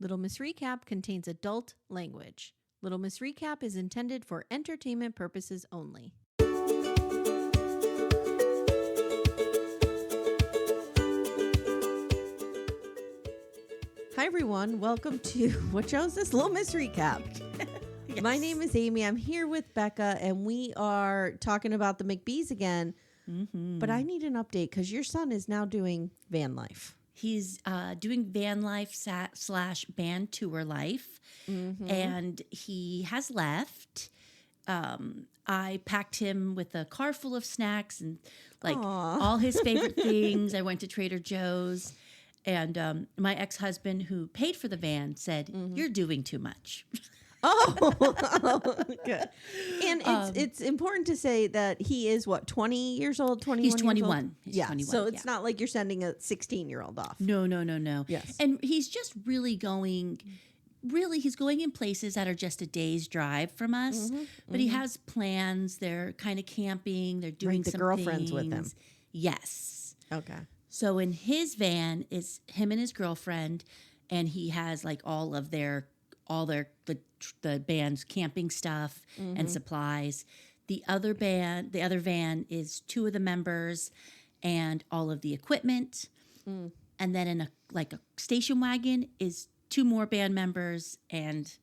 Little Miss Recap contains adult language. Little Miss Recap is intended for entertainment purposes only. Hi, everyone. Welcome to, what show is this? Little Miss Recap. Yes. My name is Amye. I'm here with Becca, and we are talking about the McBees again. Mm-hmm. But I need an update because your son is now doing van life. He's doing van life / band tour life, and he has left. I packed him with a car full of snacks and all his favorite things. I went to Trader Joe's, and my ex-husband, who paid for the van, said, "You're doing too much." Good. And it's important to say that he is, 20 years old, 21 He's 21. Years old? He's yeah. 21. So it's not like you're sending a 16-year-old off. No. Yes. And he's just he's going in places that are just a day's drive from us. But he has plans. They're kind of camping. They're doing the some girlfriends things. with him. Yes. Okay. So in his van is him and his girlfriend, and he has all the band's camping stuff and supplies. The other van is two of the members and all of the equipment. And then in a station wagon is two more band members and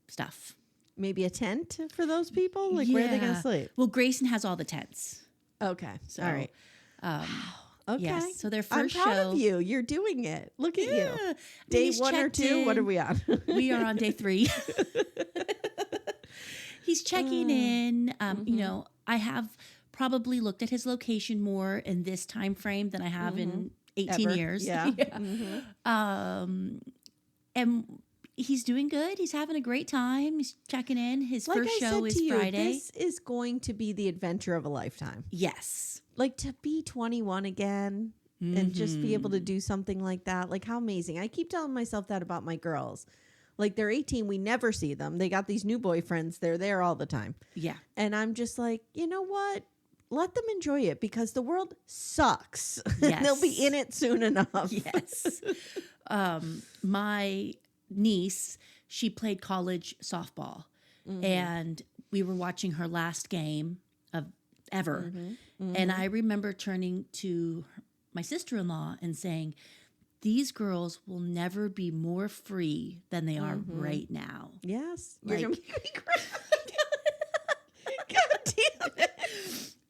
stuff. Maybe a tent for those people? Where are they going to sleep? Well, Grayson has all the tents. Okay. So, all right. Okay. Yes. So their first I'm proud show. of you. You're doing it. Look at you. Day he's 1 or 2? in. What are we on? We are on day 3. He's checking in. I have probably looked at his location more in this time frame than I have in 18 years. Yeah. And he's doing good. He's having a great time. He's checking in. His first show is Friday. This is going to be the adventure of a lifetime. Yes. To be 21 again and just be able to do something like that. How amazing. I keep telling myself that about my girls. They're 18. We never see them. They got these new boyfriends. They're there all the time. Yeah. And I'm just you know what? Let them enjoy it because the world sucks. Yes. They'll be in it soon enough. Yes. My niece, she played college softball, and we were watching her last game of ever. And I remember turning to my sister-in-law and saying, these girls will never be more free than they are right now. Yes. You're going to make me cry. God damn it.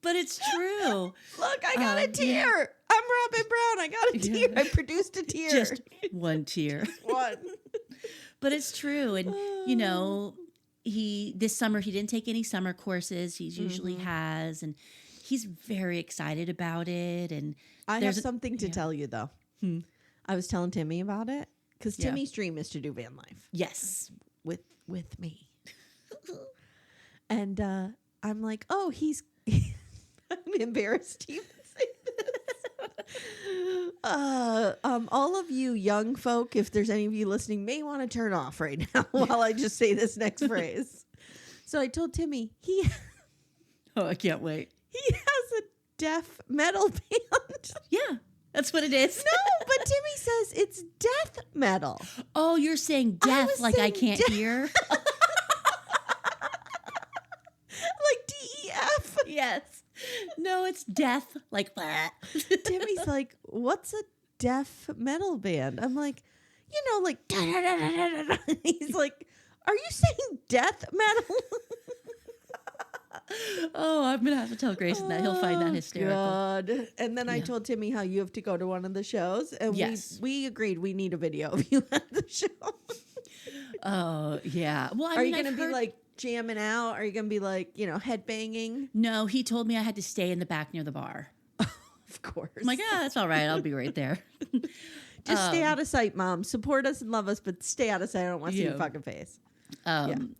But it's true. Look, I got a tear. Yeah. I'm Robin Brown. I got a tear. I produced a tear. Just one tear. One. But it's true. And, this summer, he didn't take any summer courses. He usually has. And he's very excited about it. And I have something to tell you, though. I was telling Timmy about it because Timmy's dream is to do van life. Yes. With me. And I'm like, oh, he's... I'm embarrassed to even say this. All of you young folk, if there's any of you listening, may want to turn off right now while I just say this next phrase. So I told Timmy, I can't wait. He has a deaf metal band. Yeah, that's what it is. No, but Timmy says it's death metal. Oh, you're saying deaf like I can't hear? DEF? Yes. No, it's death. Timmy's like, what's a deaf metal band? I'm like, He's like, are you saying death metal? Oh, I'm going to have to tell Grayson that. He'll find that hysterical. God. And then I told Timmy how you have to go to one of the shows. And we agreed we need a video of you at the show. Oh, yeah. Well, are you going to be jamming out? Are you going to be headbanging? No, he told me I had to stay in the back near the bar. Of course. I'm like, that's all right. I'll be right there. Just stay out of sight, Mom. Support us and love us, but stay out of sight. I don't want to see your fucking face.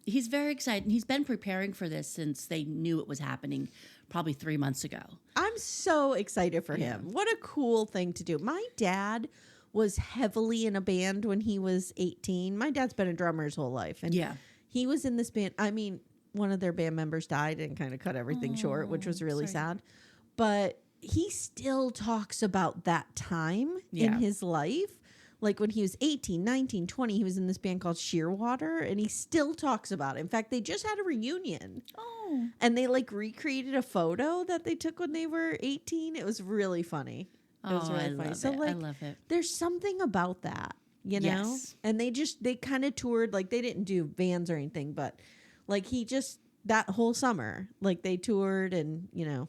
He's very excited. He's been preparing for this since they knew it was happening probably 3 months ago. I'm so excited for him. What a cool thing to do. My dad was heavily in a band when he was 18. My dad's been a drummer his whole life. And he was in this band. I mean, one of their band members died and kind of cut everything short, which was really sad. But he still talks about that time in his life like when he was 18, 19, 20, he was in this band called Shearwater, and he still talks about it. In fact, they just had a reunion. Oh. And they like recreated a photo that they took when they were 18. It was really funny. It was really funny. So like, I love it. There's something about that, you know? Yes. And they kind of toured, like they didn't do vans or anything, but like that whole summer, like they toured and, you know,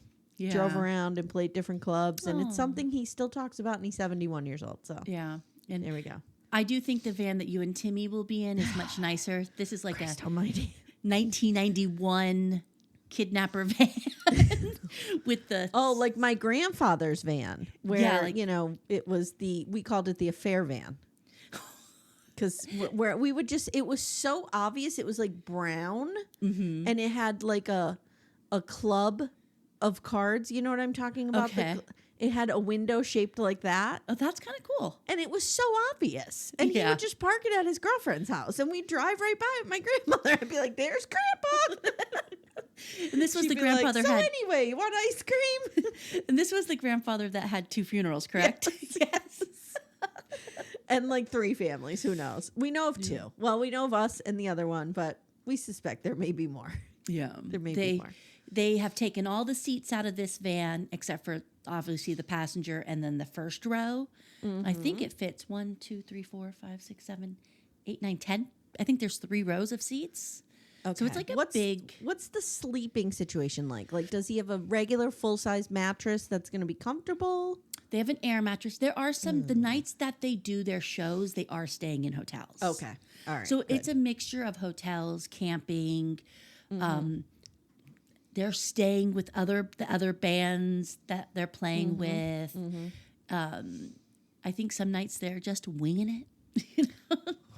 drove around and played different clubs. And it's something he still talks about, and he's 71 years old. So yeah. And there we go. I do think the van that you and Timmy will be in is much nicer. This is like Christ almighty. 1991 kidnapper van with the like my grandfather's van, where you know it was we called it the affair van, because where we would it was so obvious. It was like brown, and it had like a club of cards. You know what I'm talking about? Okay. It had a window shaped like that. Oh, that's kind of cool. And it was so obvious. And he would just park it at his girlfriend's house. And we'd drive right by my grandmother. I'd be like, there's Grandpa. And this was the grandfather like, anyway, you want ice cream? And this was the grandfather that had 2 funerals, correct? Yes. And like 3 families. Who knows? We know of 2. Yeah. Well, we know of us and the other one, but we suspect there may be more. Yeah. There may be more. They have taken all the seats out of this van, except for obviously the passenger and then the first row. Mm-hmm. I think it fits 1, 2, 3, 4, 5, 6, 7, 8, 9, 10. I think there's 3 rows of seats. Okay. So it's like What's the sleeping situation like? Like, does he have a regular full-size mattress that's going to be comfortable? They have an air mattress. There are some, the nights that they do their shows, they are staying in hotels. Okay. All right. So good. It's a mixture of hotels, camping, they're staying with the other bands that they're playing with. Mm-hmm. I think some nights they're just winging it. You know?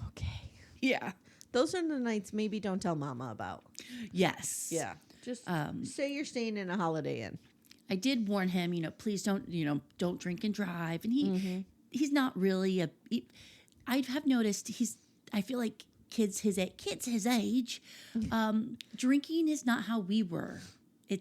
Okay. Yeah. Those are the nights maybe don't tell Mama about. Yes. Yeah. Just say you're staying in a Holiday Inn. I did warn him, please don't drink and drive. And he's not really I have noticed I feel like kids his age, drinking is not how we were.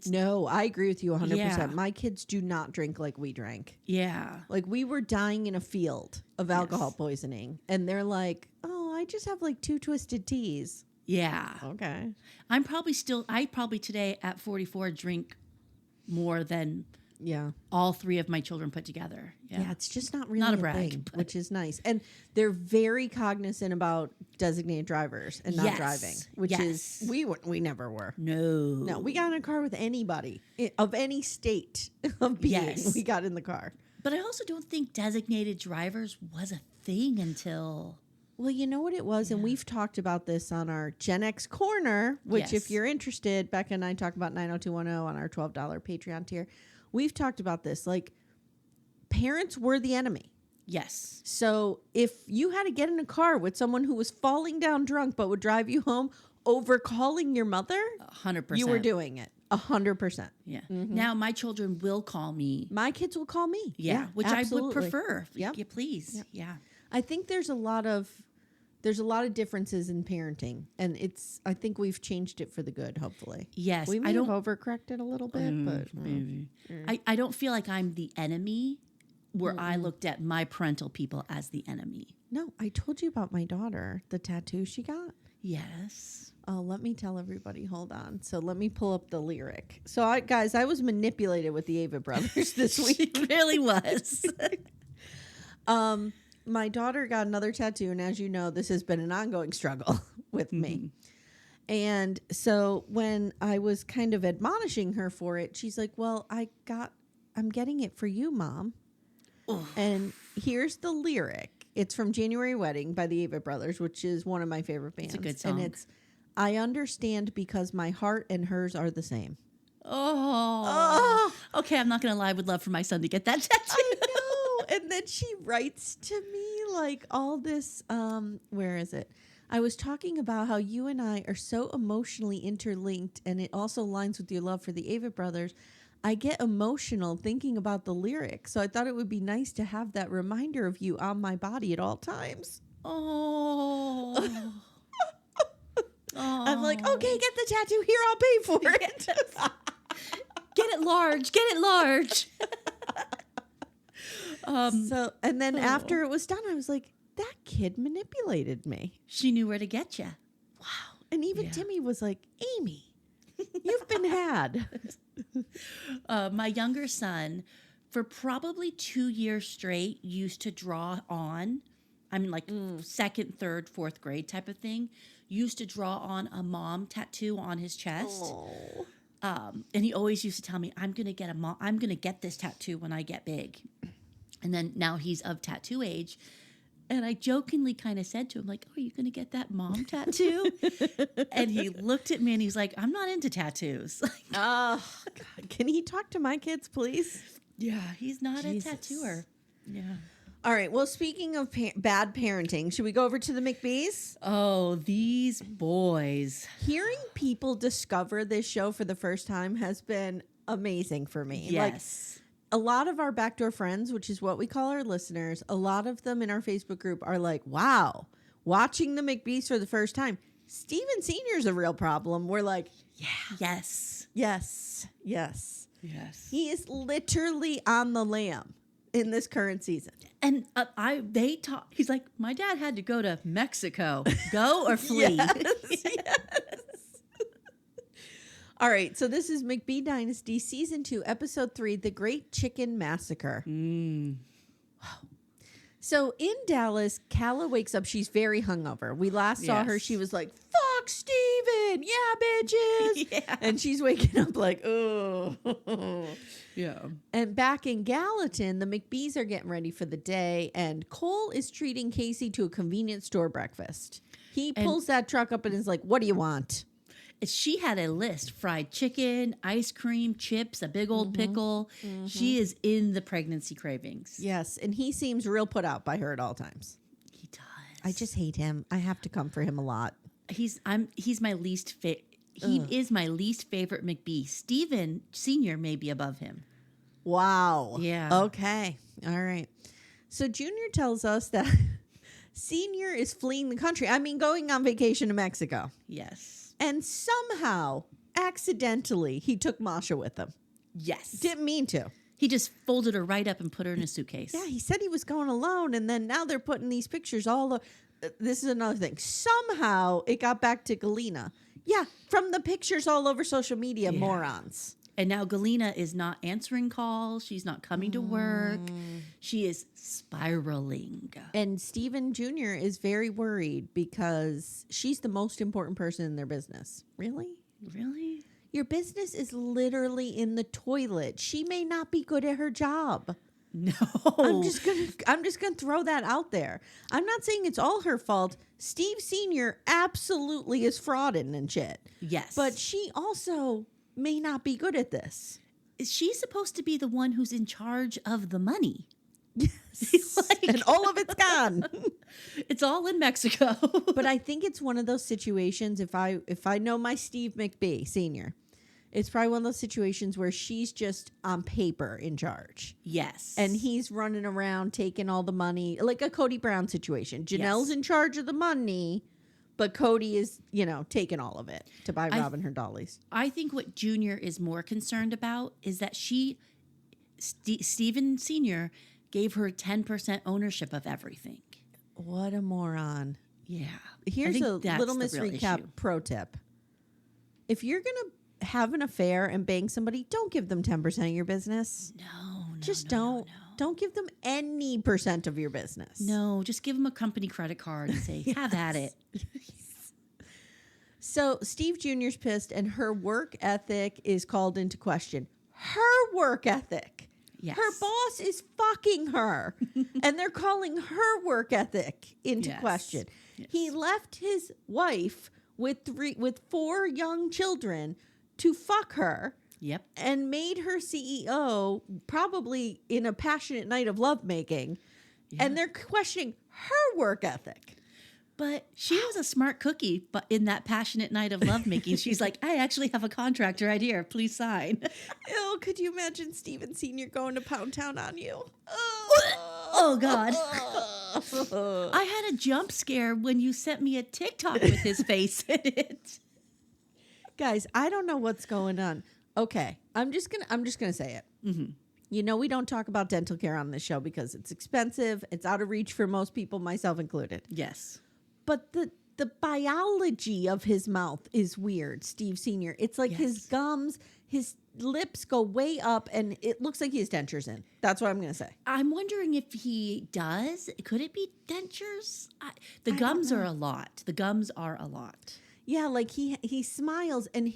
No, I agree with you 100%. Yeah. My kids do not drink like we drank. Yeah. Like we were dying in a field of alcohol poisoning. And they're like, oh, I just have like 2 twisted teas. Yeah. Okay. I probably today at 44 drink more than all 3 of my children put together. Yeah, it's just not really a brag, thing, which is nice. And they're very cognizant about designated drivers and not driving, which is we never were. No, we got in a car with anybody of any state of being. Yes. We got in the car. But I also don't think designated drivers was a thing until... Well, you know what it was, and we've talked about this on our Gen X Corner, which if you're interested, Becca and I talk about 90210 on our $12 Patreon tier. We've talked about this. Like, parents were the enemy. Yes. So if you had to get in a car with someone who was falling down drunk but would drive you home over calling your mother, 100%. You were doing it. 100%. Yeah. Mm-hmm. Now my children will call me. My kids will call me. Yeah, which absolutely. I would prefer. Yeah, please. Yep. Yeah. I think there's a lot of differences in parenting, and I think we've changed it for the good, hopefully. Yes. We may have overcorrected a little bit, but maybe. I don't feel like I'm the enemy where I looked at my parental people as the enemy. No, I told you about my daughter, the tattoo she got. Yes. Oh, let me tell everybody. Hold on. So let me pull up the lyric. So I was manipulated with the Avett Brothers this week. She really was. My daughter got another tattoo, and as you know, this has been an ongoing struggle with me. And so when I was kind of admonishing her for it, she's like, well, I'm getting it for you, Mom. Oh. And here's the lyric. It's from January Wedding by the Avett Brothers, which is one of my favorite bands. It's a good song. And it's, I understand because my heart and hers are the same. Oh. Okay, I'm not going to lie. I would love for my son to get that tattoo. I know. And then she writes to me like all this, where is it? I was talking about how you and I are so emotionally interlinked, and it also aligns with your love for the Avett Brothers. I get emotional thinking about the lyrics, so I thought it would be nice to have that reminder of you on my body at all times. Oh. I'm like, okay, get the tattoo here. I'll pay for it. Get it large. Get it large. And then after it was done, I was like, kid manipulated me. She knew where to get you. Wow. And even Timmy was like, Amy, you've been had. My younger son, for probably 2 years straight, used to draw on, second, third, fourth grade type of thing, used to draw on a mom tattoo on his chest. Oh. And he always used to tell me, I'm going to get this tattoo when I get big. And then now he's of tattoo age. And I jokingly kind of said to him, like, oh, are you going to get that mom tattoo? And he looked at me and he's like, I'm not into tattoos. Oh, God. Can he talk to my kids, please? Yeah, he's not a tattooer. Yeah. All right. Well, speaking of bad parenting, should we go over to the McBees? Oh, these boys. Hearing people discover this show for the first time has been amazing for me. Yes. A lot of our backdoor friends, which is what we call our listeners, a lot of them in our Facebook group are like, wow, watching the McBees for the first time. Steven Sr. is a real problem. We're like, yeah. Yes. Yes. Yes. Yes. He is literally on the lam in this current season. And he's like, my dad had to go to Mexico. Go or flee. Yes. All right, so this is McBee Dynasty, Season 2, Episode 3, The Great Chicken Massacre. Wow. So in Dallas, Calah wakes up. She's very hungover. We last saw her. She was like, fuck Steven. Yeah, bitches. Yeah. And she's waking up like, oh. Yeah. And back in Gallatin, the McBees are getting ready for the day, and Cole is treating Casey to a convenience store breakfast. He pulls that truck up and is like, what do you want? She had a list: fried chicken, ice cream, chips, a big old pickle. Mm-hmm. She is in the pregnancy cravings. Yes, and he seems real put out by her at all times. He does. I just hate him. I have to come for him a lot. He's my least He is my least favorite McBee. Steven Sr. may be above him. Wow. Yeah. Okay. All right. So Junior tells us that Senior is fleeing the country. I mean, going on vacation to Mexico. Yes. And somehow, accidentally, he took Masha with him. Yes. Didn't mean to. He just folded her right up and put her in a suitcase. Yeah, he said he was going alone, and then now they're putting these pictures all over. This is another thing. Somehow, it got back to Galyna. Yeah, from the pictures all over social media, morons. And now Galyna is not answering calls. She's not coming to work. She is spiraling. And Steven Jr. is very worried because she's the most important person in their business. Really? Really? Your business is literally in the toilet. She may not be good at her job. No. I'm just gonna throw that out there. I'm not saying it's all her fault. Steve Sr. absolutely is frauding and shit. Yes. But she also may not be good at this. She's supposed to be the one who's in charge of the money. Yes. And all of it's gone. It's all in Mexico. But I think it's one of those situations, if I know my Steve McBee Sr., it's probably one of those situations where she's just on paper in charge. Yes. And he's running around taking all the money, like a Cody Brown situation. Janelle's in charge of the money, but Cody is, taking all of it to buy Robin her dollies. I think what Junior is more concerned about is that Steven Sr. gave her 10% ownership of everything. What a moron. Yeah. Here's a Little Miss Recap pro tip. If you're going to have an affair and bang somebody, don't give them 10% of your business. No. Just don't. No. Don't give them any percent of your business. No, just give them a company credit card and say, have at it. So Steve Jr.'s pissed and her work ethic is called into question. Her work ethic. Yes. Her boss is fucking her. And they're calling her work ethic into question. Yes. He left his wife with 4 young children to fuck her. Yep. And made her CEO probably in a passionate night of lovemaking. Yeah. And they're questioning her work ethic. But she was a smart cookie, but in that passionate night of lovemaking, she's like, I actually have a contract right here. Please sign. Ew, could you imagine Steven Sr. going to Pound Town on you? Oh, God. I had a jump scare when you sent me a TikTok with his face in it. Guys, I don't know what's going on. Okay, I'm just gonna say it. Mm-hmm. You know, we don't talk about dental care on this show because it's expensive. It's out of reach for most people, myself included. Yes. But the biology of his mouth is weird, Steve Sr. It's like his gums, his lips go way up, and it looks like he has dentures in. That's what I'm going to say. I'm wondering if he does. Could it be dentures? The gums are a lot. The gums are a lot. Yeah, like he smiles, and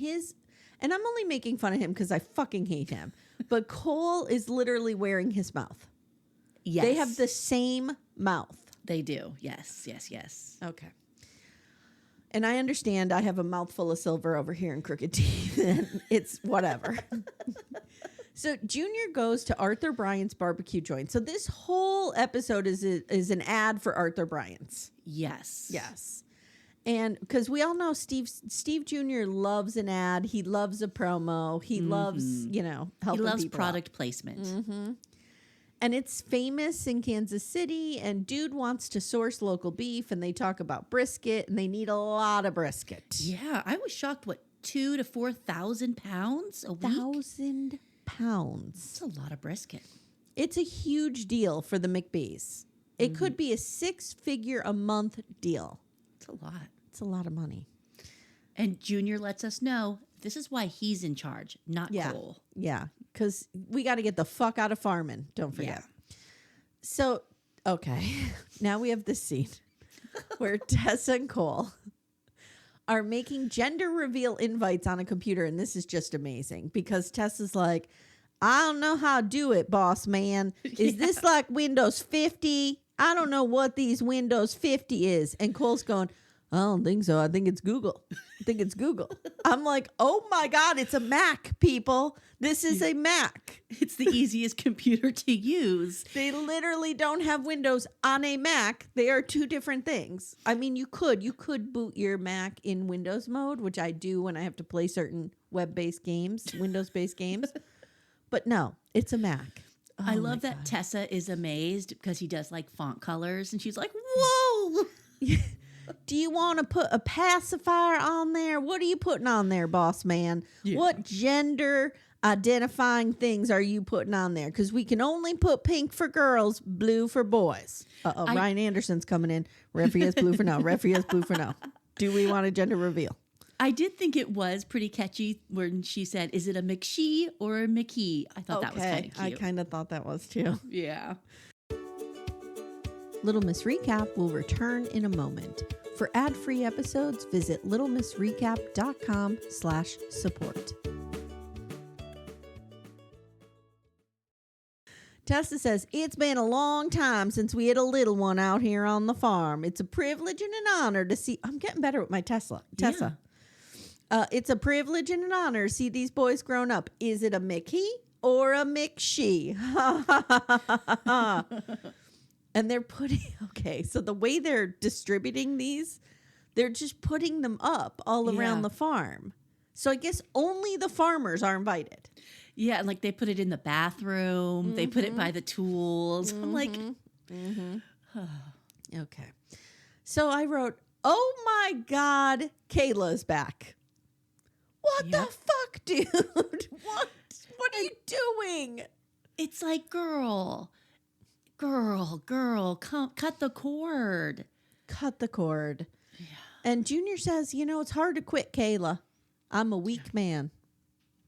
I'm only making fun of him because I fucking hate him. But Cole is literally wearing his mouth. Yes. They have the same mouth. They do. Yes, yes, yes. Okay. And I understand I have a mouthful of silver over here in crooked teeth, and it's whatever. So Junior goes to Arthur Bryant's barbecue joint. So this whole episode is an ad for Arthur Bryant's. Yes. Yes. And because we all know Steve Jr. loves an ad. He loves a promo. He loves, helping people. He loves product placement. Mm-hmm. And it's famous in Kansas City, and dude wants to source local beef, and they talk about brisket, and they need a lot of brisket. Yeah, I was shocked, 2,000 to 4,000 pounds a week? 1,000 pounds. That's a lot of brisket. It's a huge deal for the McBees. It could be a 6-figure a month deal. It's a lot. It's a lot of money. And Junior lets us know this is why he's in charge, not Cole. Yeah, because we got to get the fuck out of farming. Don't forget. Yeah. So, okay. Now we have this scene where Tessa and Cole are making gender reveal invites on a computer. And this is just amazing because Tessa's like, I don't know how to do it, boss man. Is this like Windows 50? I don't know what these Windows 50 is. And Cole's going, I don't think so. I think it's Google. I'm like, oh my God, it's a Mac, people. This is a Mac. It's the easiest computer to use. They literally don't have Windows on a Mac. They are two different things. I mean, you could boot your Mac in Windows mode, which I do when I have to play certain web-based games, Windows-based games. But no, it's a Mac. Oh, I love that Tessa is amazed because he does like font colors, and she's like, whoa. Do you want to put a pacifier on there? What are you putting on there, boss man? Yeah. What gender identifying things are you putting on there? Because we can only put pink for girls, blue for boys. Ryan Anderson's coming in. Referee is blue for no. Referee is blue for no. Do we want a gender reveal? I did think it was pretty catchy when she said, is it a McShe or a McKee? I thought that was kind of cute. I kind of thought that was too. Yeah. Little Miss Recap will return in a moment. For ad-free episodes, visit littlemissrecap.com/support. Tessa says, it's been a long time since we had a little one out here on the farm. It's a privilege and an honor to see... I'm getting better with my Tessa. Yeah. It's a privilege and an honor to see these boys grown up. Is it a Mickey or a McShe? And they're putting... Okay, so the way they're distributing these, they're just putting them up all around the farm. So I guess only the farmers are invited. Yeah, like they put it in the bathroom. Mm-hmm. They put it by the tools. Mm-hmm. I'm like... Mm-hmm. Okay. So I wrote, oh my God, Calah's back. What the fuck, dude? What are you doing? It's like, girl, come cut the cord. Cut the cord. Yeah. And Junior says, it's hard to quit Calah. I'm a weak man.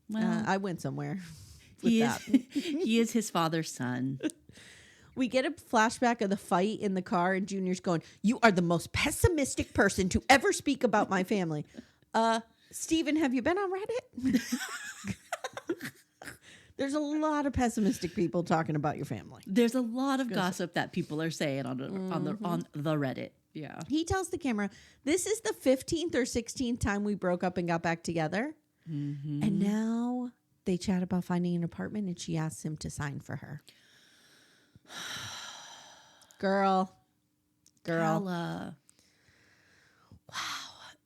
Well, I went somewhere with that. He is his father's son. We get a flashback of the fight in the car, and Junior's going, you are the most pessimistic person to ever speak about my family. Steven, have you been on Reddit? There's a lot of pessimistic people talking about your family. There's a lot of gossip that people are saying on the Reddit. Yeah. He tells the camera, this is the 15th or 16th time we broke up and got back together. Mm-hmm. And now they chat about finding an apartment, and she asks him to sign for her. Girl. Calah. Wow.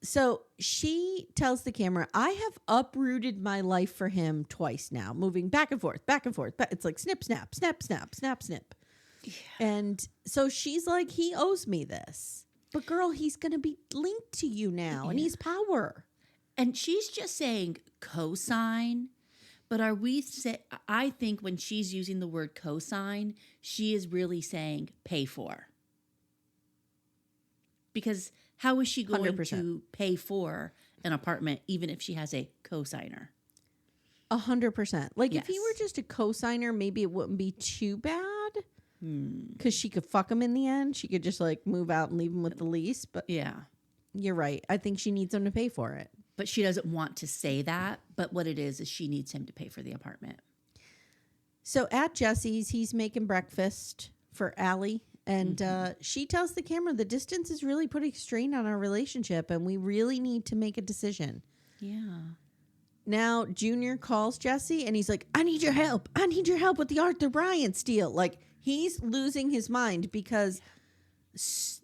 So she tells the camera, I have uprooted my life for him twice now, moving back and forth. It's like snip, snap, snap, snap, snap, snip. Yeah. And so she's like, he owes me this. But girl, he's going to be linked to you now, and he's power. And she's just saying co-sign. But I think when she's using the word cosign, she is really saying pay for. Because how is she going 100%. to pay for an apartment even if she has a cosigner? 100%. Like Yes. if he were just a cosigner, maybe it wouldn't be too bad. Because she could fuck him in the end. She could just like move out and leave him with the lease. But Yeah. you're right. I think she needs him to pay for it. But she doesn't want to say that. But what it is she needs him to pay for the apartment. So at Jesse's, he's making breakfast for Alli. And she tells the camera the distance is really putting strain on our relationship. And we really need to make a decision. Yeah. Now, Junior calls Jesse and he's like, I need your help. I need your help with the Arthur Bryant deal. Like, he's losing his mind because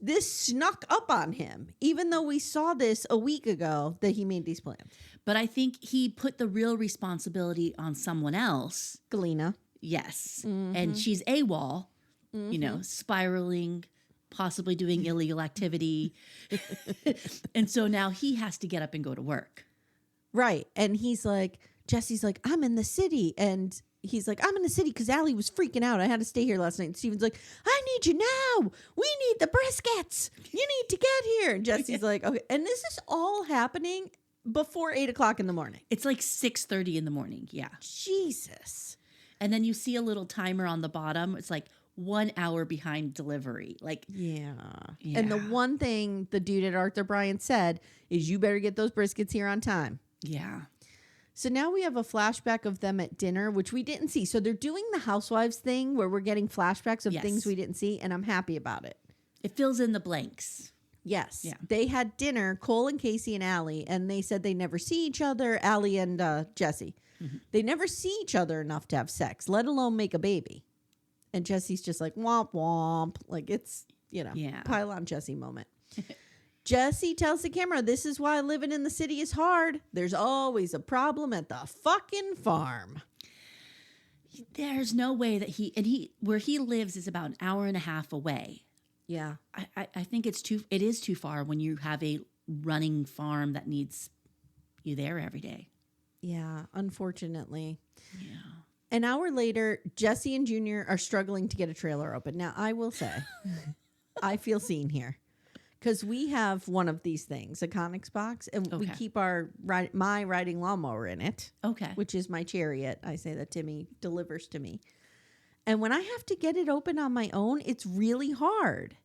this snuck up on him, even though we saw this a week ago that he made these plans. But I think he put the real responsibility on someone else. Galyna. Yes. And she's AWOL, spiraling, possibly doing illegal activity. And so now he has to get up and go to work. Right. And he's like, Jesse's like, I'm in the city. And he's like, I'm in the city because Alli was freaking out. I had to stay here last night. And Steven's like, I need you now. We need the briskets. You need to get here. And Jesse's like, okay. And this is all happening before 8 o'clock in the morning. It's like 6:30 in the morning. Yeah. Jesus. And then you see a little timer on the bottom. It's like 1 hour behind delivery. Like, yeah. And the one thing the dude at Arthur Bryant said is you better get those briskets here on time. Yeah. So now we have a flashback of them at dinner, which we didn't see. So they're doing the Housewives thing where we're getting flashbacks of things we didn't see, and I'm happy about it. It fills in the blanks. Yes. Yeah. They had dinner, Cole and Casey and Alli, and they said they never see each other, Alli and Jesse. They never see each other enough to have sex, let alone make a baby. And Jesse's just like, womp womp. Like it's, pile on Jesse moment. Jesse tells the camera, this is why living in the city is hard. There's always a problem at the fucking farm. There's no way that where he lives is about an hour and a half away. Yeah. I think it is too far when you have a running farm that needs you there every day. Yeah, unfortunately. Yeah. An hour later, Jesse and Junior are struggling to get a trailer open. Now, I will say, I feel seen here. Because we have one of these things, a Conics box, and we keep my riding lawnmower in it. Okay. Which is my chariot. I say that Timmy delivers to me. And when I have to get it open on my own, it's really hard.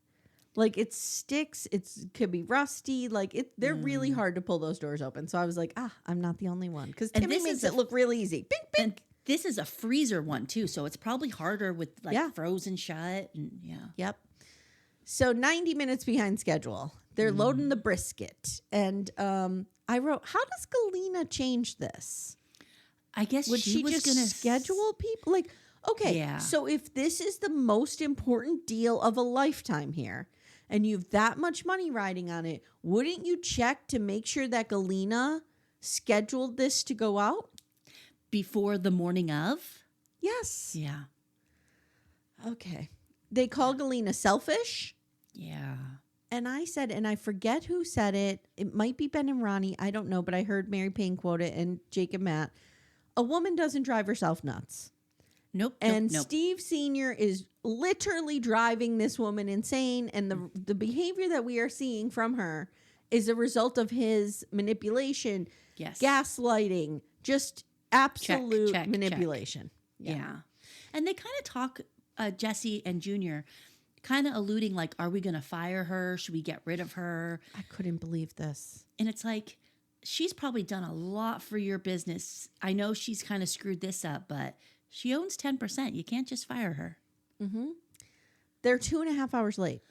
Like it sticks, it could be rusty. Like they're really hard to pull those doors open. So I was like, I'm not the only one. Because Timmy makes it look really easy. Bink, bink. And this is a freezer one too. So it's probably harder with frozen shut. And Yep. So 90 minutes behind schedule. They're loading the brisket. And I wrote, how does Galyna change this? I guess Would she just going to schedule people? Like, okay, so if this is the most important deal of a lifetime here, and you have that much money riding on it, wouldn't you check to make sure that Galyna scheduled this to go out? Before the morning of? Yes. Yeah. Okay. They call Galyna selfish. Yeah. And I said, and I forget who said it. It might be Ben and Ronnie. I don't know, but I heard Mary Payne quote it and Jake and Matt. A woman doesn't drive herself nuts. Nope. And Steve Sr. is literally driving this woman insane. And the behavior that we are seeing from her is a result of his manipulation, gaslighting, just absolute manipulation. Check. Yeah. And they kind of talk, Jesse and Junior, kind of alluding like, are we going to fire her? Should we get rid of her? I couldn't believe this. And it's like, she's probably done a lot for your business. I know she's kind of screwed this up, but she owns 10%. You can't just fire her. Mm-hmm. They're 2.5 hours late.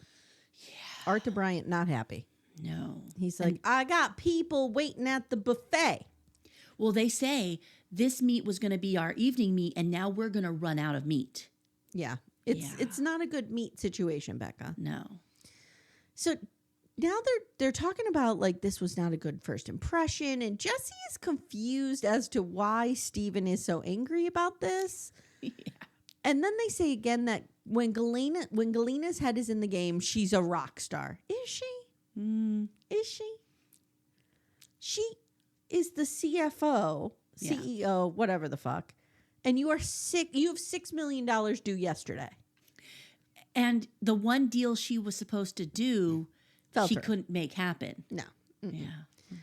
Yeah. Arthur Bryant, not happy. No. He's like, I got people waiting at the buffet. Well, they say this meat was going to be our evening meat, and now we're going to run out of meat. Yeah. It's not a good meat situation, Becca. No. So now they're talking about like this was not a good first impression, and Jesse is confused as to why Steven is so angry about this. Yeah. And then they say again that when Galyna's head is in the game, she's a rock star. Is she? Is she? She is the CFO CEO, whatever the fuck. And you are sick. You have $6 million due yesterday. And the one deal she was supposed to do, she couldn't make happen. No. Mm-mm. Yeah.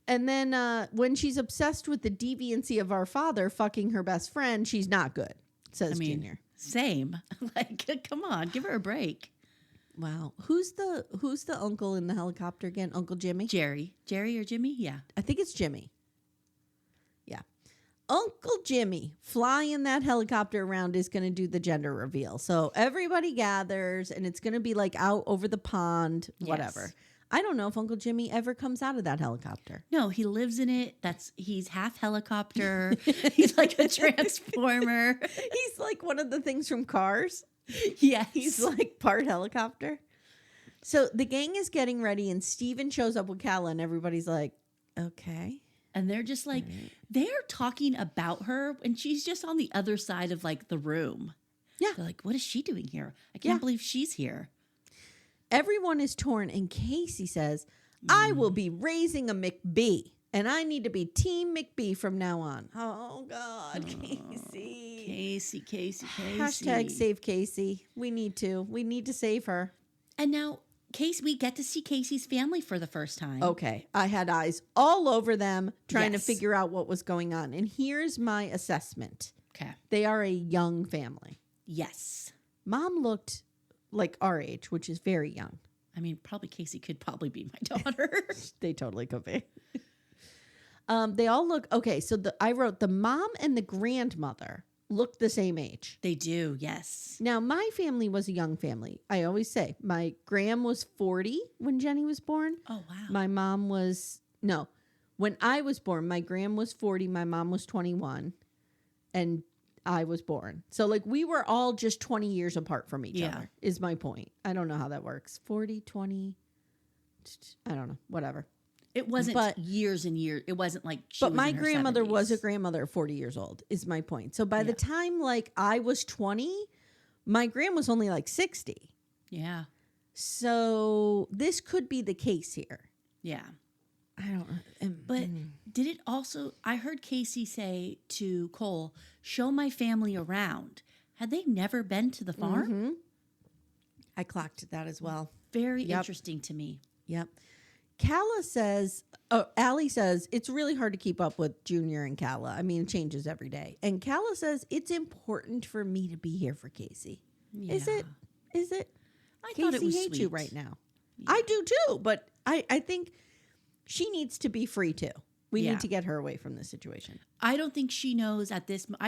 And then when she's obsessed with the deviancy of our father fucking her best friend, she's not good, says Junior. Same. Like, come on, give her a break. Wow. Who's the uncle in the helicopter again? Uncle Jimmy? Jerry or Jimmy? Yeah. I think it's Jimmy. Yeah. Uncle Jimmy flying that helicopter around is going to do the gender reveal. So everybody gathers and it's going to be like out over the pond, whatever. Yes. I don't know if Uncle Jimmy ever comes out of that helicopter. No, he lives in it. He's half helicopter. He's like a transformer. He's like one of the things from Cars. Yeah, he's like part helicopter. So the gang is getting ready and Steven shows up with Calah and everybody's like, okay. And they're just like, they're talking about her and she's just on the other side of like the room. Yeah. They're like, what is she doing here? I can't believe she's here. Everyone is torn and Casey says, I will be raising a McBee and I need to be Team McBee from now on. Oh, God, Casey. Casey. Hashtag save Casey. We need to save her. And now, we get to see Casey's family for the first time. Okay. I had eyes all over them trying to figure out what was going on. And here's my assessment. Okay. They are a young family. Yes. Mom looked like our age, which is very young. I mean, probably Casey could probably be my daughter. They totally could be. They all look okay. So I wrote the mom and the grandmother look the same age. They do, yes. Now, my family was a young family. I always say my gram was 40 when Jenny was born. Oh, wow. My mom was, when I was born, my gram was 40. My mom was 21 and I was born. So like we were all just 20 years apart from each other is my point. I don't know how that works. 40, 20, I don't know, whatever. It wasn't years and years. It wasn't like she But was my in her grandmother 70s. was a grandmother at 40 years old is my point. So by the time like I was 20, my gram was only like 60. Yeah. So this could be the case here. Yeah. I don't know. But did it also, I heard Casey say to Cole, show my family around. Had they never been to the farm? Mm-hmm. I clocked that as well. Very interesting to me. Yep. Alli says, it's really hard to keep up with Junior and Calah. I mean, it changes every day. And Calah says, it's important for me to be here for Casey. Yeah. Is it? I Casey thought it was hates sweet. you right now. Yeah. I do too, but I think she needs to be free too. We need to get her away from this situation. I don't think she knows I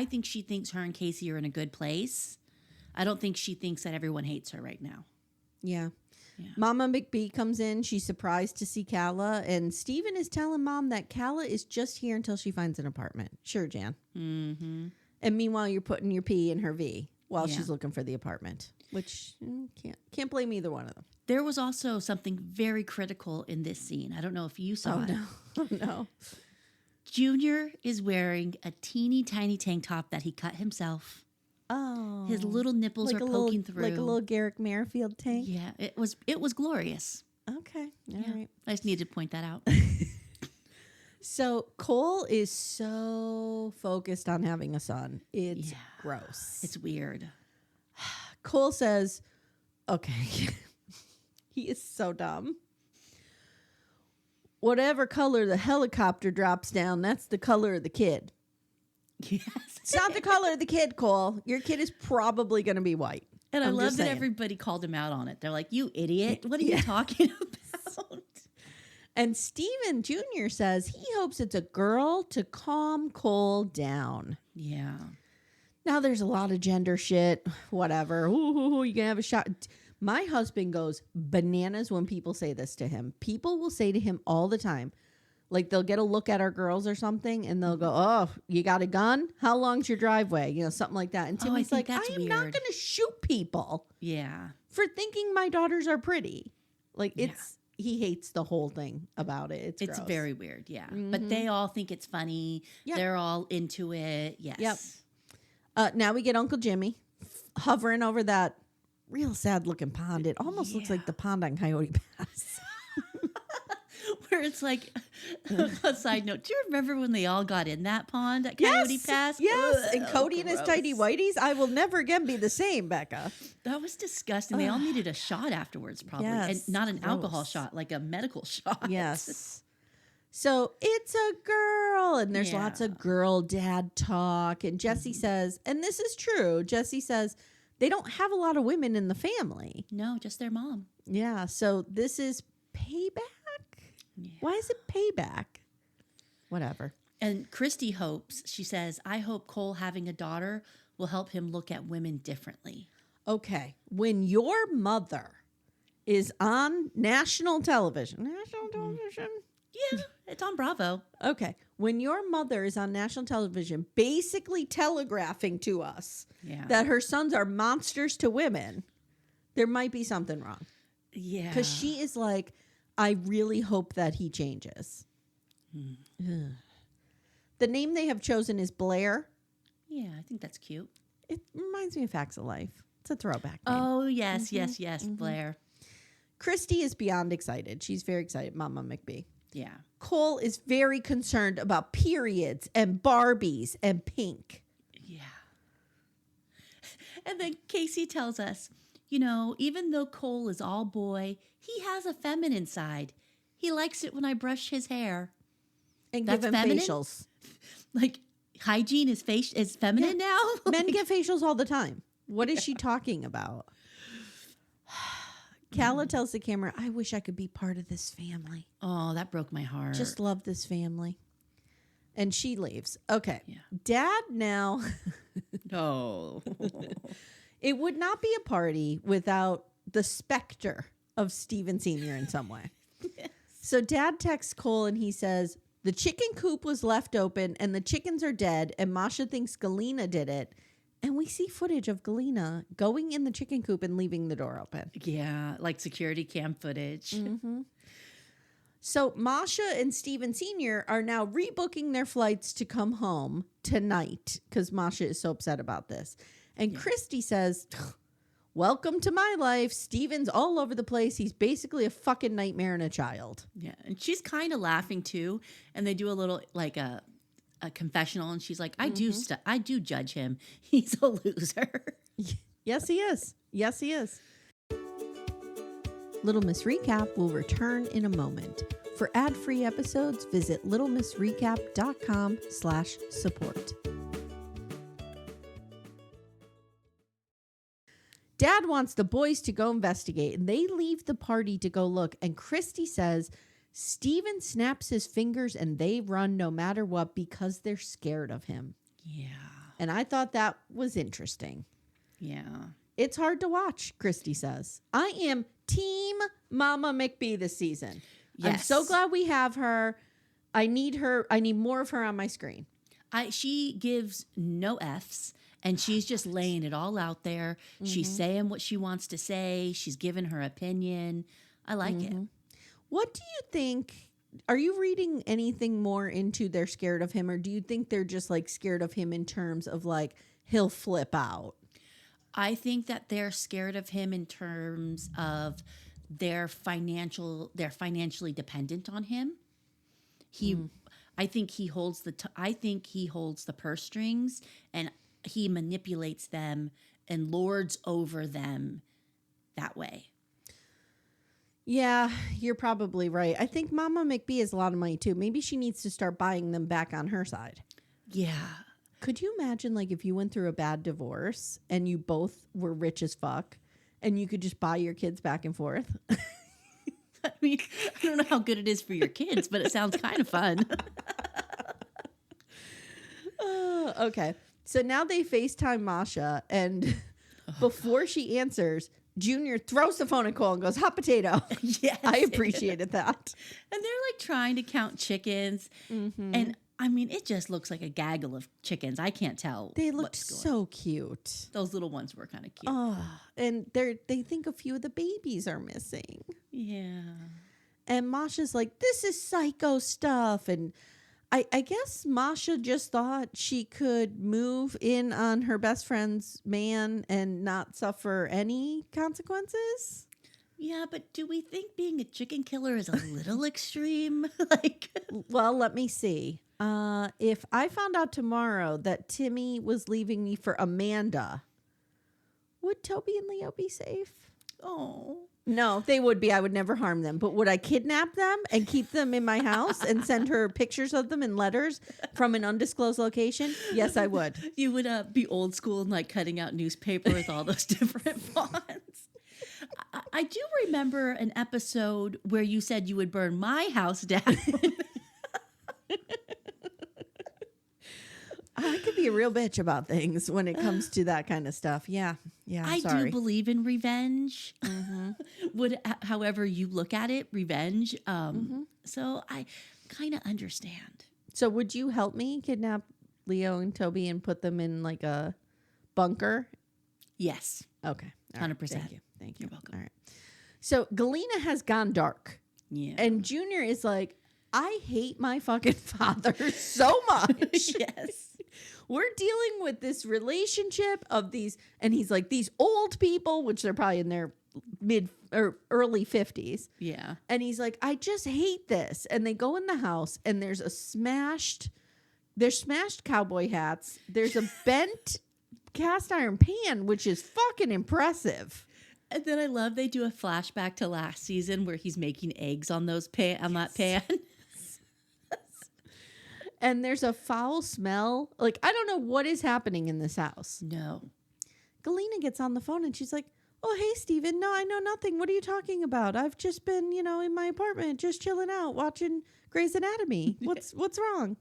think she thinks her and Casey are in a good place. I don't think she thinks that everyone hates her right now. Yeah. Mama McBee comes in. She's surprised to see Calah. And Steven is telling Mom that Calah is just here until she finds an apartment. Sure, Jan. Mm-hmm. And meanwhile, you're putting your P in her V while she's looking for the apartment. Which can't blame either one of them. There was also something very critical in this scene. I don't know if you saw it. No. Oh, no. Junior is wearing a teeny tiny tank top that he cut himself. Oh. His little nipples are poking through. Like a little Garrick Merrifield tank? Yeah, it was glorious. Okay. All right. I just needed to point that out. So Cole is so focused on having a son. It's gross. It's weird. Cole says, okay. He is so dumb. Whatever color the helicopter drops down, that's the color of the kid. Yes. It's not the color of the kid, Cole. Your kid is probably going to be white. And I love that everybody called him out on it. They're like, you idiot. What are you talking about? And Steven Jr. says he hopes it's a girl to calm Cole down. Yeah. Now there's a lot of gender shit. Whatever. Ooh, you can have a shot. My husband goes bananas when people say this to him. People will say to him all the time, like they'll get a look at our girls or something and they'll go, oh, you got a gun? How long's your driveway? You know, something like that. And Timmy's like, I am not going to shoot people. Yeah. For thinking my daughters are pretty. Like he hates the whole thing about it. It's gross. Very weird. Yeah. Mm-hmm. But they all think it's funny. Yep. They're all into it. Yes. Yep. Now we get Uncle Jimmy hovering over that real sad looking pond. It almost looks like the pond on Coyote Pass. Where it's like A side note, do you remember when they all got in that pond at Coyote Pass? Yes, Ugh, and Cody and his tidy whities. I will never again be the same, Becca. That was disgusting. They all needed a shot afterwards, probably. Yes, and not an gross. alcohol shot, like a medical shot. Yes. So it's a girl, and there's lots of girl dad talk. And Jesse says, and this is true, Jesse says, they don't have a lot of women in the family. No, just their mom. Yeah, so this is payback? Yeah. Why is it payback? Whatever. And Christy hopes, she says, I hope Cole having a daughter will help him look at women differently. Okay. When your mother is on national television. Yeah, it's on Bravo. Okay. When your mother is on national television basically telegraphing to us that her sons are monsters to women, there might be something wrong. Yeah. Because she is like, I really hope that he changes. The name they have chosen is Blair. Yeah, I think that's cute. It reminds me of Facts of Life. It's a throwback name. Oh, yes, yes, Blair. Christy is beyond excited. She's very excited, Mama McBee. Yeah. Cole is very concerned about periods and Barbies and pink. Yeah. And then Casey tells us, you know, even though Cole is all boy, he has a feminine side. He likes it when I brush his hair. And That's give him feminine? facials. Like, hygiene is feminine now? Men get facials all the time. What is she talking about? Calah tells the camera, I wish I could be part of this family. Oh, that broke my heart. Just love this family. And she leaves. Okay. Yeah. Dad now. No. It would not be a party without the specter of Steven Sr. in some way. Yes. So Dad texts Cole and he says, the chicken coop was left open and the chickens are dead and Masha thinks Galyna did it. And we see footage of Galyna going in the chicken coop and leaving the door open. Yeah, like security cam footage. Mm-hmm. So Masha and Steven Sr. are now rebooking their flights to come home tonight because Masha is so upset about this. And Christy says, welcome to my life. Steven's all over the place. He's basically a fucking nightmare and a child. Yeah, and she's kind of laughing too. And they do a little like a confessional, and she's like, I do judge him. He's a loser. Yes, he is. Yes, he is. Little Miss Recap will return in a moment. For ad-free episodes, visit littlemissrecap.com/support. Dad wants the boys to go investigate, and they leave the party to go look. And Christy says Steven snaps his fingers and they run no matter what because they're scared of him. Yeah. And I thought that was interesting. Yeah. It's hard to watch, Christy says. I am team Mama McBee this season. Yes. I'm so glad we have her. I need her. I need more of her on my screen. She gives no Fs. And she's just laying it all out there. Mm-hmm. She's saying what she wants to say. She's giving her opinion. I like it. What do you think? Are you reading anything more into they're scared of him? Or do you think they're just like scared of him in terms of like he'll flip out? I think that they're scared of him in terms of they're financially dependent on him. I think he holds the purse strings, and he manipulates them and lords over them that way. Yeah, you're probably right. I think Mama McBee has a lot of money too. Maybe she needs to start buying them back on her side. Yeah. Could you imagine like if you went through a bad divorce and you both were rich as fuck and you could just buy your kids back and forth? I mean, I don't know how good it is for your kids, but it sounds kind of fun. Okay. So now they FaceTime Masha, and before she answers, Junior throws the phone at Cole and goes, hot potato. Yes. I appreciated that. And they're like trying to count chickens. Mm-hmm. And I mean, it just looks like a gaggle of chickens. I can't tell. They looked so cute. Those little ones were kind of cute. And they think a few of the babies are missing. Yeah. And Masha's like, this is psycho stuff. And I guess Masha just thought she could move in on her best friend's man and not suffer any consequences. Yeah, but do we think being a chicken killer is a little extreme? Well, let me see. If I found out tomorrow that Timmy was leaving me for Amanda, would Toby and Leo be safe? Oh. No, they would be. I would never harm them. But would I kidnap them and keep them in my house and send her pictures of them in letters from an undisclosed location? Yes, I would. You would be old school and like cutting out newspaper with all those different fonts. I do remember an episode where you said you would burn my house down. I could be a real bitch about things when it comes to that kind of stuff. Yeah. I do believe in revenge. However you look at it, revenge. So I kind of understand. So would you help me kidnap Leo and Toby and put them in like a bunker? Yes. Okay. 100%. Thank you. You're welcome. All right. So Galyna has gone dark. Yeah. And Junior is like, I hate my fucking father so much. Yes. We're dealing with this relationship of these, and he's like, these old people, which they're probably in their mid or early 50s. Yeah. And he's like, I just hate this. And they go in the house and there's smashed cowboy hats. There's a bent cast iron pan, which is fucking impressive. And then I love they do a flashback to last season where he's making eggs on that pan. And there's a foul smell. Like, I don't know what is happening in this house. No. Galyna gets on the phone and she's like, oh, hey, Steven. No, I know nothing. What are you talking about? I've just been, in my apartment, just chilling out, watching Grey's Anatomy. What's wrong?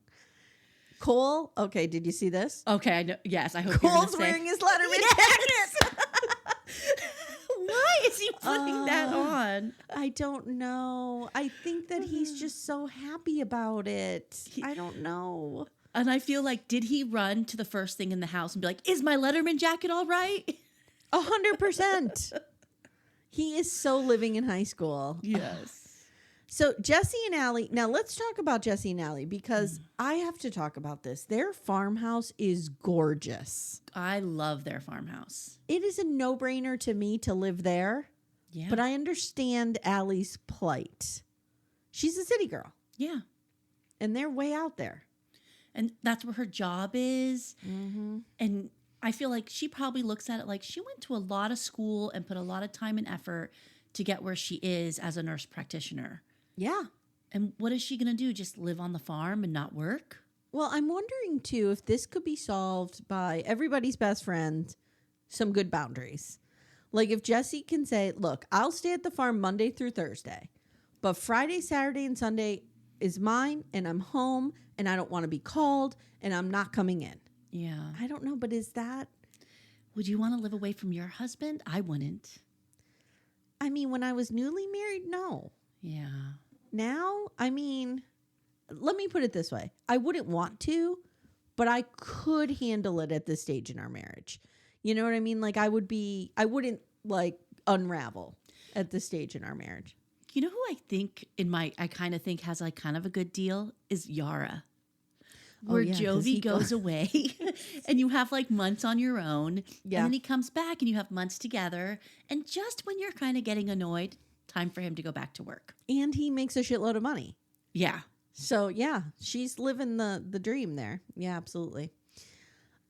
Cole. Okay, did you see this? Okay, I know. Yes, I hope Cole's wearing his Letterman jacket. Why is he putting that on? I don't know. I think that he's just so happy about it. I don't know. And I feel like, did he run to the first thing in the house and be like, is my Letterman jacket all right? 100%. He is so living in high school. Yes. So Jesse and Alli, now let's talk about Jesse and Alli because I have to talk about this. Their farmhouse is gorgeous. I love their farmhouse. It is a no-brainer to me to live there. Yeah. But I understand Allie's plight. She's a city girl. Yeah. And they're way out there. And that's where her job is. Mm-hmm. And I feel like she probably looks at it like she went to a lot of school and put a lot of time and effort to get where she is as a nurse practitioner. Yeah. And what is she going to do? Just live on the farm and not work? Well, I'm wondering, too, if this could be solved by everybody's best friend, some good boundaries. Like if Jesse can say, look, I'll stay at the farm Monday through Thursday, but Friday, Saturday, and Sunday is mine, and I'm home, and I don't want to be called, and I'm not coming in. Yeah. I don't know, but is that... Would you want to live away from your husband? I wouldn't. I mean, when I was newly married, no. Yeah. Now, I mean, let me put it this way. I wouldn't want to, but I could handle it at this stage in our marriage. You know what I mean? Like I wouldn't like unravel at this stage in our marriage. You know who I kind of think has like kind of a good deal is Yara. Where Jovi goes away and you have like months on your own. Yeah. And then he comes back and you have months together. And just when you're kind of getting annoyed, time for him to go back to work. And he makes a shitload of money. Yeah. So yeah, she's living the dream there. Yeah, absolutely.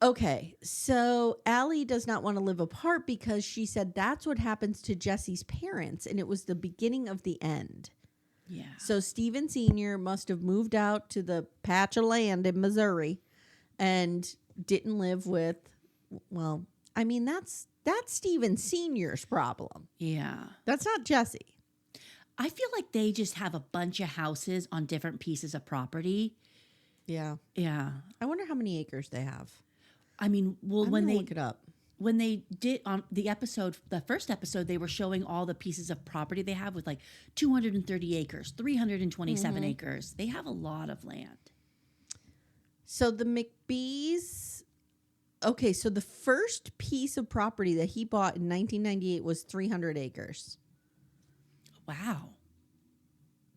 Okay, so Alli does not want to live apart because she said that's what happens to Jesse's parents, and it was the beginning of the end. Yeah. So Steven Sr. must have moved out to the patch of land in Missouri and didn't live with, well, I mean, that's Steven Sr.'s problem. Yeah. That's not Jesse. I feel like they just have a bunch of houses on different pieces of property. Yeah. Yeah. I wonder how many acres they have. I mean, well, when they look it up. When they did on the first episode, they were showing all the pieces of property they have with like 230 acres, 327 acres. They have a lot of land. So the McBees, okay, so the first piece of property that he bought in 1998 was 300 acres. Wow.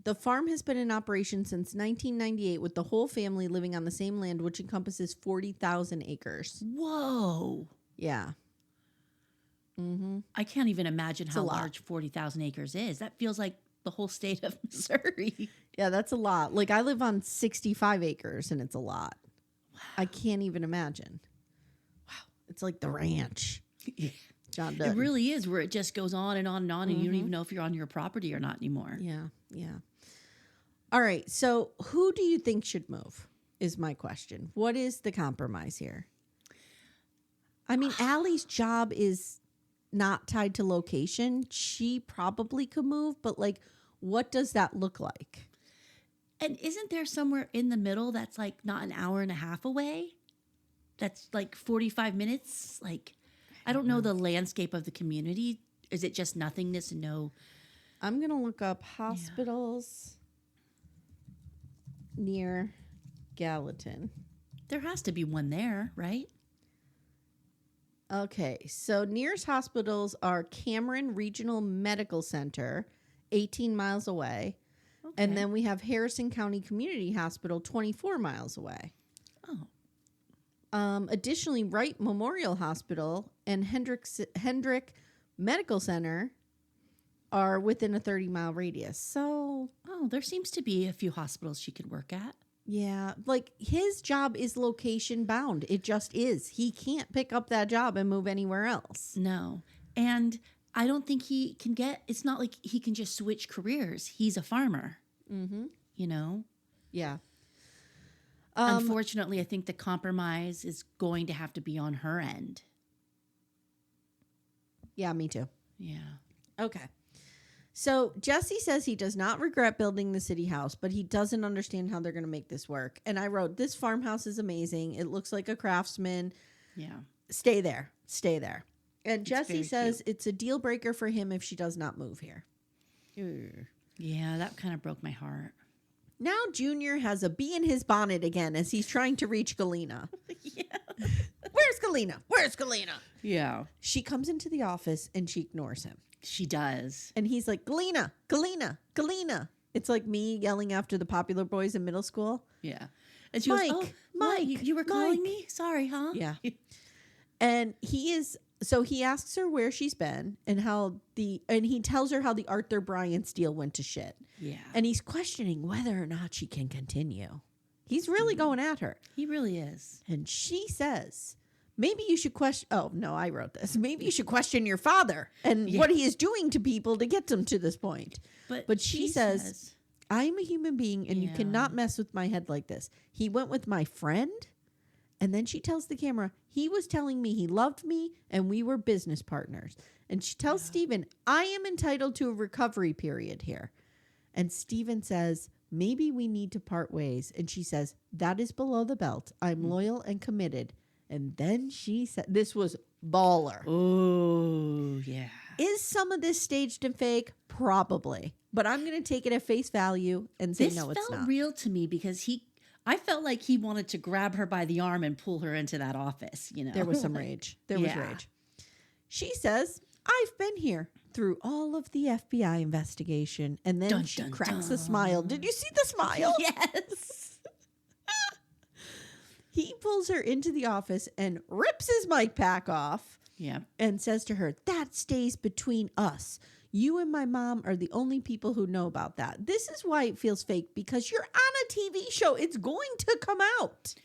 The farm has been in operation since 1998 with the whole family living on the same land, which encompasses 40,000 acres. Whoa. Yeah. I can't even imagine how large 40,000 acres is. That feels like the whole state of Missouri. Yeah, that's a lot. Like I live on 65 acres and it's a lot. Wow. I can't even imagine. Wow. It's like the ranch. Yeah. John Dutton. It really is, where it just goes on and on and on, and you don't even know if you're on your property or not anymore. Yeah, yeah. All right, so who do you think should move is my question. What is the compromise here? I mean, Alli's job is not tied to location. She probably could move, but like, what does that look like? And isn't there somewhere in the middle that's like not an hour and a half away? That's like 45 minutes? Like, I don't know the landscape of the community. Is it just nothingness and no? I'm going to look up hospitals near Gallatin. There has to be one there, right? Okay, so nearest hospitals are Cameron Regional Medical Center, 18 miles away. Okay. And then we have Harrison County Community Hospital, 24 miles away. Oh. Additionally, Wright Memorial Hospital and Hendrick Medical Center are within a 30-mile radius. So, there seems to be a few hospitals she could work at. Yeah, like his job is location bound. It just is. He can't pick up that job and move anywhere else. No. And I don't think he can it's not like he can just switch careers. He's a farmer. Mm-hmm. You know? Yeah. Unfortunately, I think the compromise is going to have to be on her end. Yeah, me too. Yeah. Okay. So Jesse says he does not regret building the city house, but he doesn't understand how they're going to make this work. And I wrote, this farmhouse is amazing. It looks like a craftsman. Yeah. Stay there. Stay there. And Jesse says it's a deal breaker for him if she does not move here. Yeah, that kind of broke my heart. Now Junior has a bee in his bonnet again as he's trying to reach Galyna. Yeah. Where's Galyna? Where's Galyna? Yeah. She comes into the office and she ignores him. She does. And he's like, Galyna, Galyna, Galyna. It's like me yelling after the popular boys in middle school. Yeah. And she goes, Mike, you were calling me? Sorry, huh? Yeah. And so he asks her where she's been and and he tells her how the Arthur Bryant's deal went to shit. Yeah. And he's questioning whether or not she can continue. He's really going at her. He really is. And she says, maybe you should question. Oh, no, I wrote this. Maybe you should question your father and what he is doing to people to get them to this point. But she says, I'm a human being and you cannot mess with my head like this. He went with my friend. And then she tells the camera, he was telling me he loved me and we were business partners. And she tells Steven, I am entitled to a recovery period here. And Steven says, maybe we need to part ways. And she says, that is below the belt. I'm loyal and committed. And then she said, this was baller. Oh, yeah. Is some of this staged and fake? Probably. But I'm going to take it at face value and say, no, it's not. This felt real to me because I felt like he wanted to grab her by the arm and pull her into that office, you know. There was some rage. There was rage. She says, I've been here through all of the FBI investigation. And then she cracks a smile. Did you see the smile? Yes. He pulls her into the office and rips his mic pack off. Yeah. And says to her, that stays between us. You and my mom are the only people who know about that. This is why it feels fake, because you're on a TV show. It's going to come out.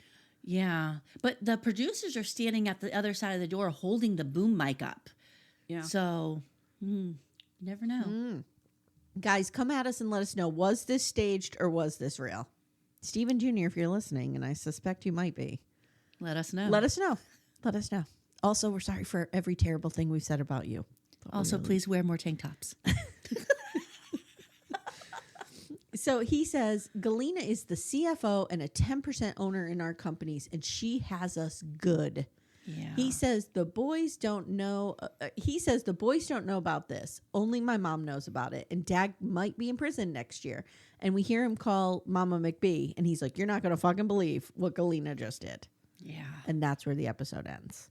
Yeah. But the producers are standing at the other side of the door holding the boom mic up. Yeah. So, you never know. Guys, come at us and let us know. Was this staged or was this real? Steven Jr., if you're listening, and I suspect you might be. Let us know. Let us know. Let us know. Also, we're sorry for every terrible thing we've said about you. Also, please wear more tank tops. So he says, Galyna is the CFO and a 10% owner in our companies, and she has us good. Yeah. He says the boys don't know. The boys don't know about this. Only my mom knows about it, and Dad might be in prison next year. And we hear him call Mama McBee, and he's like, "You're not going to fucking believe what Galyna just did." Yeah, and that's where the episode ends.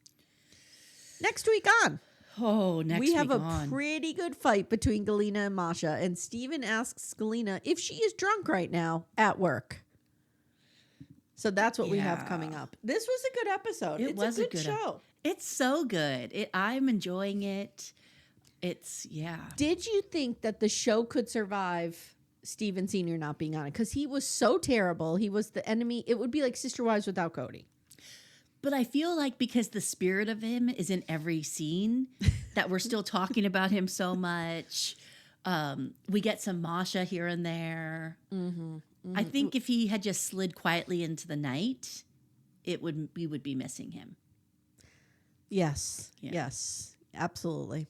Next week on. Oh, next week we have a pretty good fight between Galyna and Masha, and Steven asks Galyna if she is drunk right now at work. So that's what we have coming up. This was a good episode. It's a good show. It's so good. I'm enjoying it. Did you think that the show could survive Steven Sr. not being on it? Because he was so terrible. He was the enemy. It would be like Sister Wives without Cody. But I feel like because the spirit of him is in every scene, that we're still talking about him so much. We get some Masha here and there. Mm-hmm, mm-hmm. I think if he had just slid quietly into the night, we would be missing him. Yes. Yeah. Yes. Absolutely.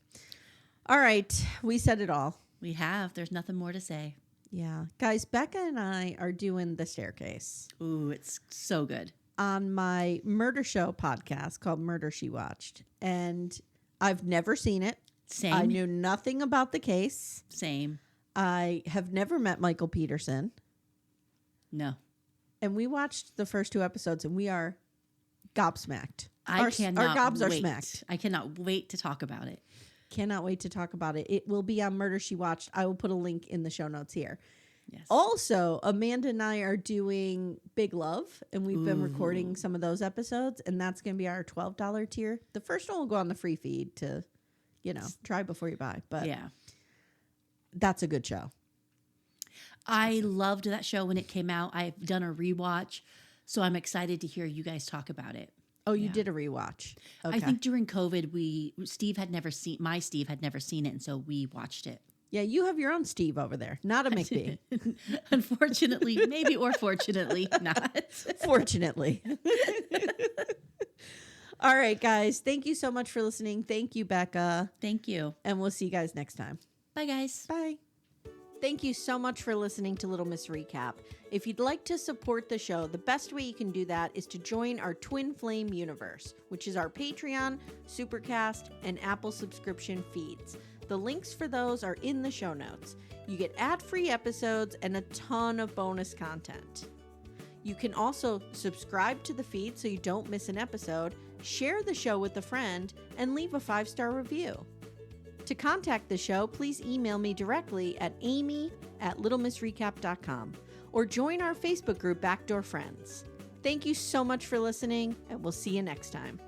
All right. We said it all. We have. There's nothing more to say. Yeah. Guys, Becca and I are doing The Staircase. Ooh, it's so good. On my murder show podcast called Murder She Watched. And I've never seen it. Same. I knew nothing about the case. Same. I have never met Michael Peterson. No. And we watched the first 2 episodes and we are gobsmacked. Our gobs are smacked. I cannot wait to talk about it. Cannot wait to talk about it. It will be on Murder She Watched. I will put a link in the show notes here. Yes. Also, Amanda and I are doing Big Love, and we've been recording some of those episodes, and that's going to be our $12 tier. The first one will go on the free feed to, try before you buy. But yeah, that's a good show. I loved that show when it came out. I've done a rewatch, so I'm excited to hear you guys talk about it. Oh, you did a rewatch. Okay. I think during COVID, Steve had never seen it, and so we watched it. Yeah, you have your own Steve over there, not a McBee. Unfortunately, maybe, or fortunately, not. Fortunately. All right, guys. Thank you so much for listening. Thank you, Becca. Thank you. And we'll see you guys next time. Bye, guys. Bye. Thank you so much for listening to Little Miss Recap. If you'd like to support the show, the best way you can do that is to join our Twin Flame universe, which is our Patreon, Supercast, and Apple subscription feeds. The links for those are in the show notes. You get ad-free episodes and a ton of bonus content. You can also subscribe to the feed so you don't miss an episode, share the show with a friend, and leave a 5-star review. To contact the show, please email me directly at amy@littlemissrecap.com or join our Facebook group Backdoor Friends. Thank you so much for listening, and we'll see you next time.